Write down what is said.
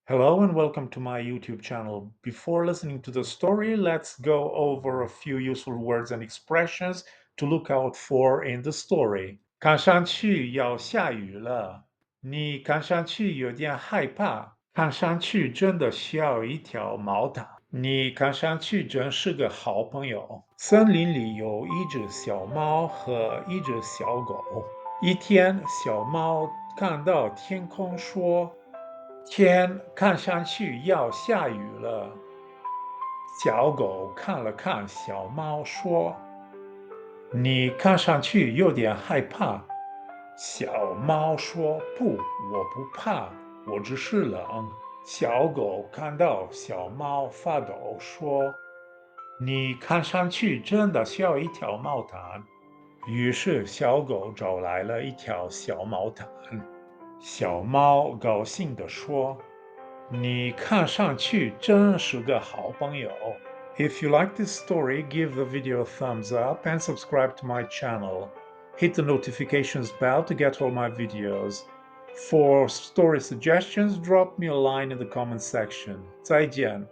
Hello and welcome to my YouTube channel. Before listening to the story, let's go over a few useful words and expressions to look out for in the story. 看上去要下雨了，你看上去有点害怕，看上去真的需要一条毛毯。你看上去真是个好朋友。森林里有一只小猫和一只小狗。一天，小猫看到天空说：天看上去要下雨了。小狗看了看小猫，说：“你看上去有点害怕。”小猫说：“不，我不怕，我只是冷。”小狗看到小猫发抖，说：“你看上去真的需要一条毛毯。”于是小狗找来了一条小毛毯。小猫高兴地说：“你看上去真是个好朋友。” If you like this story, give the video a thumbs up and subscribe to my channel. Hit the notifications bell to get all my videos. For story suggestions, drop me a line in the comment section. 再见。